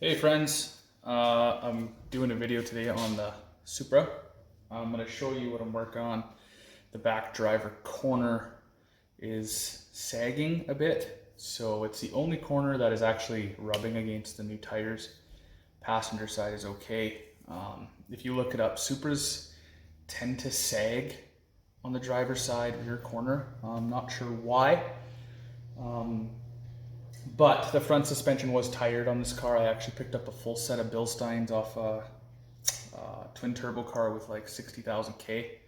Hey friends, I'm doing a video today on the Supra. I'm going to show you what I'm working on. The back driver corner is sagging a bit, so it's the only corner that is actually rubbing against the new tires. Passenger side is okay. If you look it up, Supras tend to sag on the driver's side rear corner. I'm not sure why. But the front suspension was tired on this car. I actually picked up a full set of Bilsteins off a twin turbo car with like 60,000 K.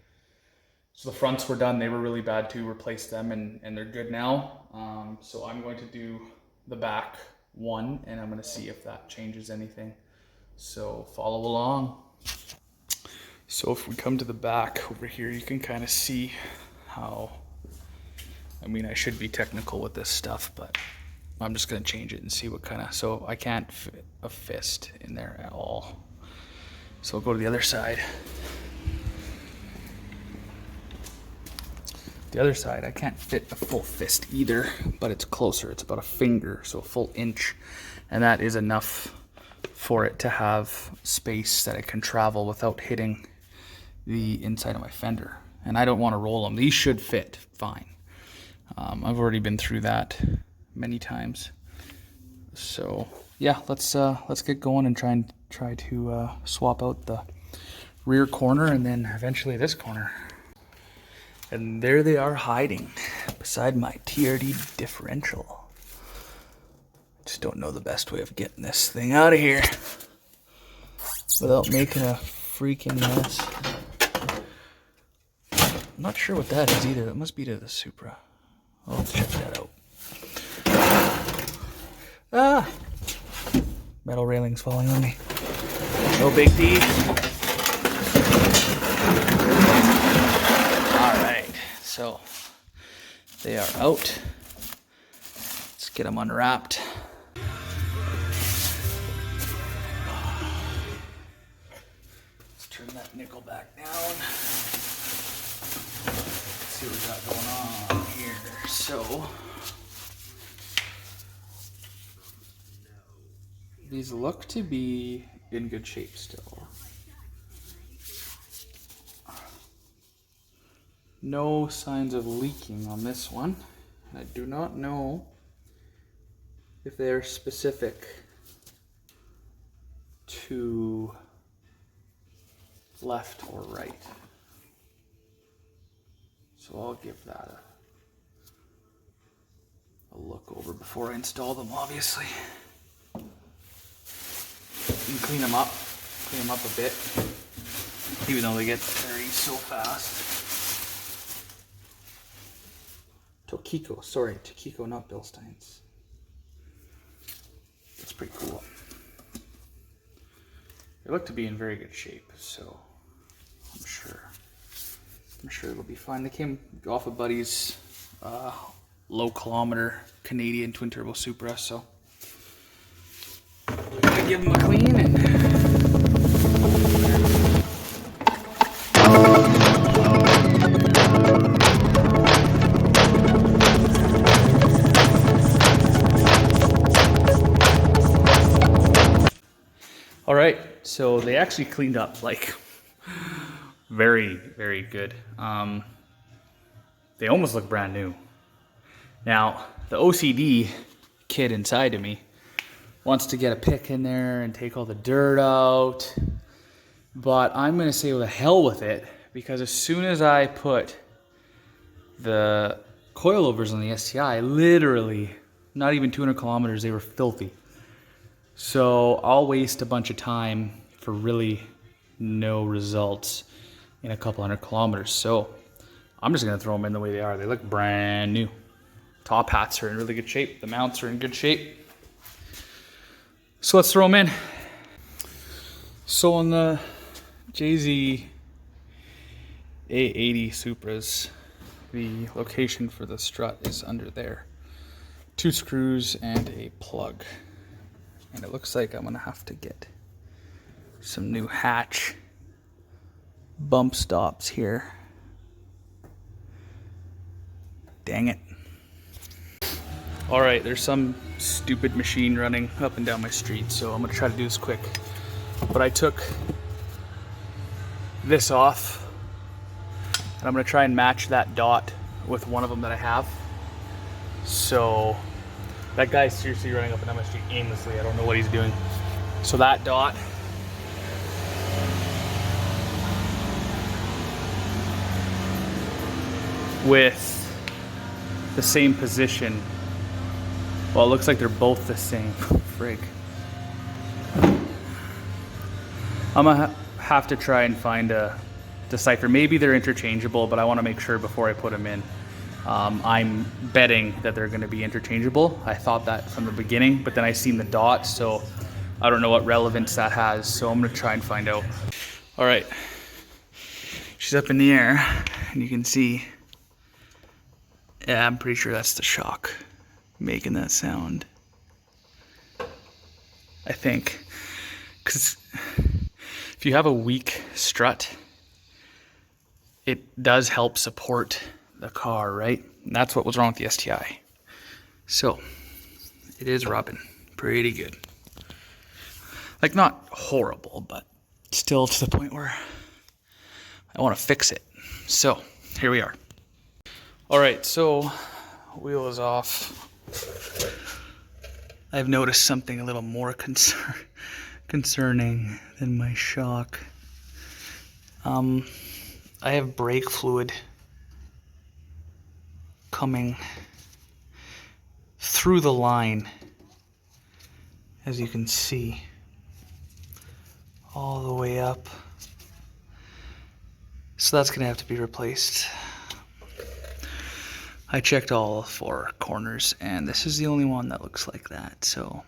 So the fronts were done. They were really bad too. Replaced them and they're good now. So I'm going to do the back one and I'm going to see if that changes anything. So follow along. So if we come to the back over here, you can kind of see how, I mean, I should be technical with this stuff, but I'm just gonna change it and see what kind of, so I can't fit a fist in there at all. So I'll go to the other side. The other side, I can't fit a full fist either, but it's closer. It's about a finger, so a full inch. And that is enough for it to have space that it can travel without hitting the inside of my fender. And I don't want to roll them. These should fit fine. I've already been through that many times. So yeah, let's get going and try to swap out the rear corner and then eventually this corner. And there they are hiding beside my TRD differential. Just don't know the best way of getting this thing out of here without making a freaking mess. I'm not sure what that is either. It must be to the Supra. I'll have to check that out. Ah! Metal railings falling on me. No big deal. Alright, so they are out. Let's get them unwrapped. Let's turn that nickel back down. Let's see what we got going on here. So these look to be in good shape still. No signs of leaking on this one. I do not know if they are specific to left or right. So I'll give that a look over before I install them, obviously. And clean them up a bit, even though they get dirty so fast. Tokiko, not Bilsteins. That's pretty cool. They look to be in very good shape, so I'm sure it'll be fine. They came off of Buddy's low kilometer Canadian twin turbo Supra, so I'm gonna give them a clean and all right, so they actually cleaned up like very, very good. They almost look brand new. Now, the OCD kid inside of me wants to get a pick in there and take all the dirt out. But I'm going to say, well, the hell with it, because as soon as I put the coilovers on the STI, literally, not even 200 kilometers, they were filthy. So I'll waste a bunch of time for really no results in a couple hundred kilometers. So I'm just going to throw them in the way they are. They look brand new. Top hats are in really good shape. The mounts are in good shape. So let's throw them in. So on the JZ A80 Supras, the location for the strut is under there. 2 screws and a plug. And it looks like I'm gonna have to get some new hatch bump stops here. Dang it. All right, there's some stupid machine running up and down my street, so I'm gonna try to do this quick. But I took this off, and I'm gonna try and match that dot with one of them that I have. So that guy's seriously running up and down my street aimlessly. I don't know what he's doing. So that dot with the same position. Well, it looks like they're both the same. Frig. I'm gonna have to try and find a decipher. Maybe they're interchangeable, but I want to make sure before I put them in. I'm betting that they're going to be interchangeable. I thought that from the beginning, but then I seen the dots, so I don't know what relevance that has. So I'm going to try and find out. All right, she's up in the air, and you can see. Yeah, I'm pretty sure that's the shock making that sound. I think, because if you have a weak strut, it does help support the car, right? And that's what was wrong with the STI. So it is rubbing pretty good. Like, not horrible, but still to the point where I want to fix it. So here we are. All right, so wheel is off. I've noticed something a little more concerning than my shock. I have brake fluid coming through the line, as you can see, all the way up. So that's gonna have to be replaced. I checked all 4 corners, and this is the only one that looks like that, so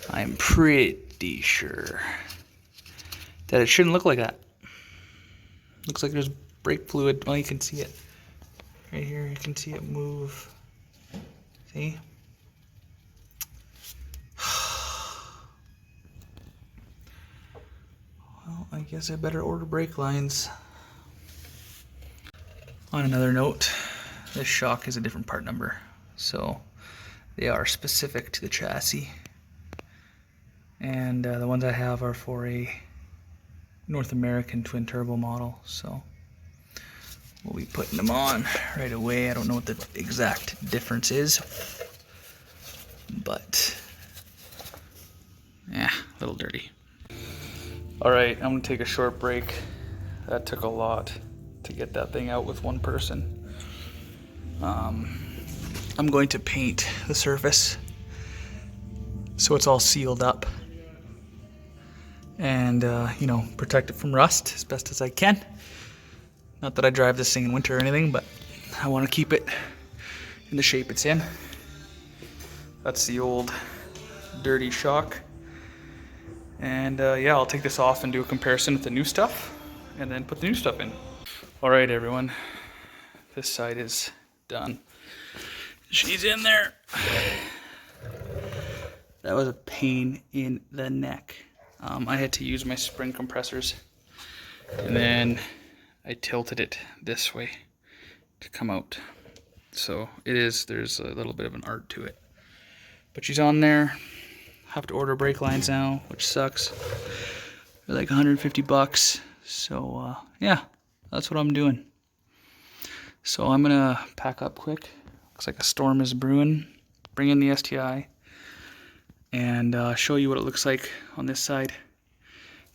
I'm pretty sure that it shouldn't look like that. Looks like there's brake fluid. Well, you can see it right here. You can see it move. See? Well, I guess I better order brake lines. On another note, this shock is a different part number, so they are specific to the chassis. And the ones I have are for a North American twin turbo model, so we'll be putting them on right away. I don't know what the exact difference is, but yeah, a little dirty. All right, I'm gonna take a short break. That took a lot to get that thing out with one person. I'm going to paint the surface so it's all sealed up, and you know, protect it from rust as best as I can. Not that I drive this thing in winter or anything, but I want to keep it in the shape it's in. That's the old dirty shock, and yeah, I'll take this off and do a comparison with the new stuff and then put the new stuff in. All right, everyone, this side is done. She's in there. That was a pain in the neck. I had to use my spring compressors, and then I tilted it this way to come out. So there's a little bit of an art to it. But she's on there. Have to order brake lines now, which sucks. They're like 150 bucks. So yeah, that's what I'm doing. So I'm gonna pack up quick. Looks like a storm is brewing. Bring in the STI and show you what it looks like on this side.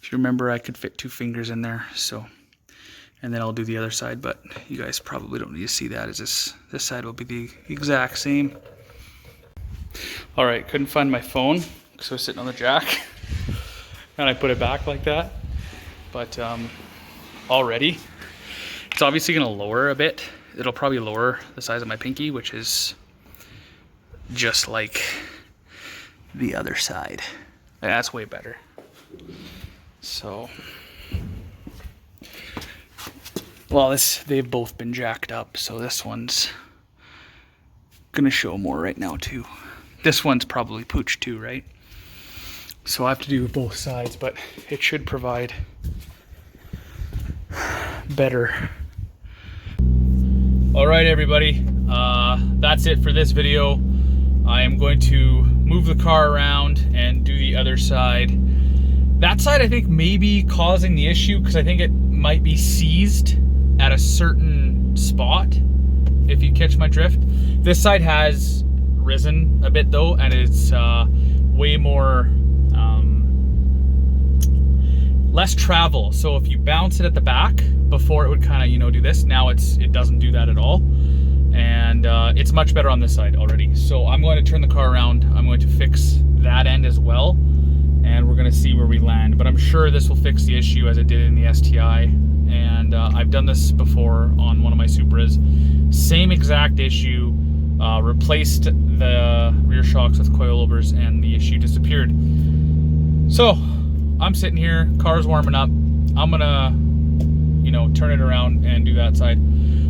If you remember, I could fit 2 fingers in there, so, and then I'll do the other side, but you guys probably don't need to see that, as this side will be the exact same. All right, couldn't find my phone because I was sitting on the jack and I put it back like that, but already it's obviously gonna lower a bit. It'll probably lower the size of my pinky, which is just like the other side. Yeah, that's way better. So, well, they've both been jacked up, so this one's gonna show more right now too. This one's probably pooched too, right? So I have to do both sides, but it should provide better. All right, everybody, that's it for this video. I am going to move the car around and do the other side. That side I think may be causing the issue because I think it might be seized at a certain spot, if you catch my drift. This side has risen a bit though, and it's way more less travel. So if you bounce it at the back, before it would kind of, you know, do this. Now it doesn't do that at all, and it's much better on this side already. So I'm going to turn the car around. I'm going to fix that end as well, and we're going to see where we land. But I'm sure this will fix the issue as it did in the STI. And I've done this before on one of my Supras. Same exact issue. Replaced the rear shocks with coilovers, and the issue disappeared. So I'm sitting here, car's warming up. I'm gonna, you know, turn it around and do that side.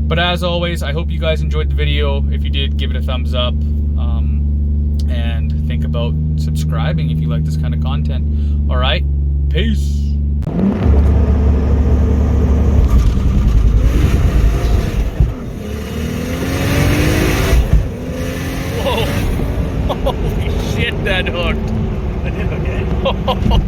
But as always, I hope you guys enjoyed the video. If you did, give it a thumbs up, and think about subscribing if you like this kind of content. All right, peace.